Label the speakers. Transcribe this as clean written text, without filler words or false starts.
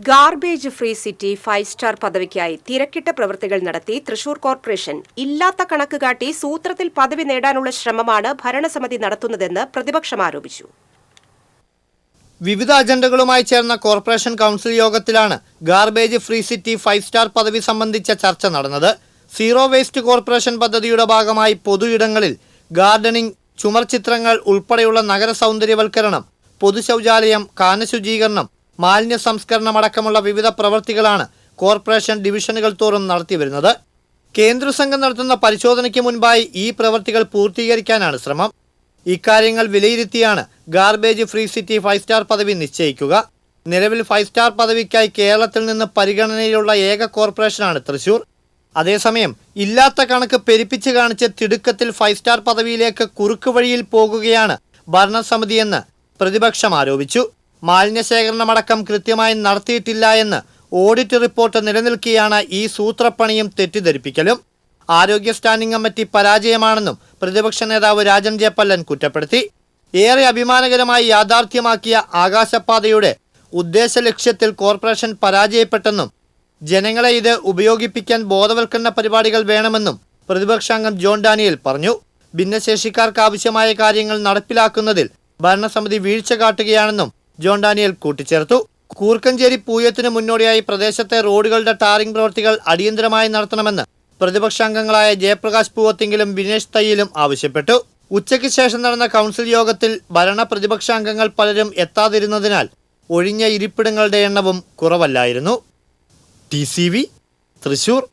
Speaker 1: Garbage free city 5-സ്റ്റാർ പദവിക്കായി തിരക്കിട്ട പ്രവൃത്തികൾ നടത്തി തൃശൂർ കോർപ്പറേഷൻ ഇല്ലാത്ത കണക്ക് കാട്ടി സൂത്രത്തിൽ പദവി നേടാനുള്ള ശ്രമമാണ് ഭരണസമിതി നടത്തുന്നതെന്ന് പ്രതിപക്ഷം ആരോപിച്ചു.
Speaker 2: വിവിധ അജണ്ടകളുമായി ചേർന്ന കോർപ്പറേഷൻ കൗൺസിൽ യോഗത്തിലാണ് ഗാർബേജ് ഫ്രീ സിറ്റി 5-സ്റ്റാർ പദവി സംബന്ധിച്ച ചർച്ച നടന്നത്. സീറോ വേസ്റ്റ് കോർപ്പറേഷൻ പദ്ധതിയുടെ ഭാഗമായി പൊതു ഇടങ്ങളിൽ ഗാർഡനിംഗ്, ചുമർ ചിത്രങ്ങൾ ഉൾപ്പെടെയുള്ള നഗര സൗന്ദര്യവൽക്കരണം, പൊതുശൗചാലയം, കാനശുചീകരണം, മാലിന്യ സംസ്കരണം അടക്കമുള്ള വിവിധ പ്രവൃത്തികളാണ് കോർപ്പറേഷൻ ഡിവിഷനുകൾ തോറും നടത്തിവരുന്നത്. കേന്ദ്ര സംഘം നടത്തുന്ന പരിശോധനയ്ക്ക് മുൻപായി ഈ പ്രവൃത്തികൾ പൂർത്തീകരിക്കാനാണ് ശ്രമം. ഇക്കാര്യങ്ങൾ വിലയിരുത്തിയാണ് ഗാർബേജ് ഫ്രീ സിറ്റി 5-സ്റ്റാർ പദവി നിശ്ചയിക്കുക. നിലവിൽ 5-സ്റ്റാർ പദവിക്കായി കേരളത്തിൽ നിന്ന് പരിഗണനയിലുള്ള ഏക കോർപ്പറേഷനാണ് തൃശൂർ. അതേസമയം ഇല്ലാത്ത കണക്ക് പെരുപ്പിച്ച് കാണിച്ച് തിടുക്കത്തിൽ 5-സ്റ്റാർ പദവിയിലേക്ക് കുറുക്ക് വഴിയിൽ പോകുകയാണ് ഭരണസമിതിയെന്ന് പ്രതിപക്ഷം ആരോപിച്ചു. മാലിന്യ ശേഖരണമടക്കം കൃത്യമായി നടത്തിയിട്ടില്ല എന്ന് ഓഡിറ്റ് റിപ്പോർട്ട് നിലനിൽക്കെയാണ് ഈ സൂത്രപ്പണിയും തെറ്റിദ്ധരിപ്പിക്കലും. ആരോഗ്യ സ്റ്റാൻഡിംഗ് കമ്മിറ്റി പരാജയമാണെന്നും പ്രതിപക്ഷ നേതാവ് രാജൻ ജെ. കുറ്റപ്പെടുത്തി. ഏറെ അഭിമാനകരമായി യാഥാർത്ഥ്യമാക്കിയ ആകാശപാതയുടെ ഉദ്ദേശ ലക്ഷ്യത്തിൽ കോർപ്പറേഷൻ പരാജയപ്പെട്ടെന്നും ജനങ്ങളെ ഇത് ഉപയോഗിപ്പിക്കാൻ ബോധവൽക്കരണ പരിപാടികൾ വേണമെന്നും പ്രതിപക്ഷാംഗം ജോൺ ഡാനിയേൽ പറഞ്ഞു. ഭിന്നശേഷിക്കാർക്ക് ആവശ്യമായ കാര്യങ്ങൾ നടപ്പിലാക്കുന്നതിൽ ഭരണസമിതി വീഴ്ച കാട്ടുകയാണെന്നും ജോൺ ഡാനിയേൽ കൂട്ടിച്ചേർത്തു. കൂർക്കഞ്ചേരി പൂയത്തിന് മുന്നോടിയായി പ്രദേശത്തെ റോഡുകളുടെ ടാറിംഗ് പ്രവൃത്തികൾ അടിയന്തരമായി നടത്തണമെന്ന് പ്രതിപക്ഷാംഗങ്ങളായ ജയപ്രകാശ് പൂവത്തിങ്കിലും വിനേഷ് തയ്യിലും ആവശ്യപ്പെട്ടു. ഉച്ചയ്ക്ക് ശേഷം നടന്ന കൗൺസിൽ യോഗത്തിൽ ഭരണ പ്രതിപക്ഷാംഗങ്ങൾ പലരും എത്താതിരുന്നതിനാൽ ഒഴിഞ്ഞ ഇരിപ്പിടങ്ങളുടെ എണ്ണവും കുറവല്ലായിരുന്നു. TCV തൃശൂർ.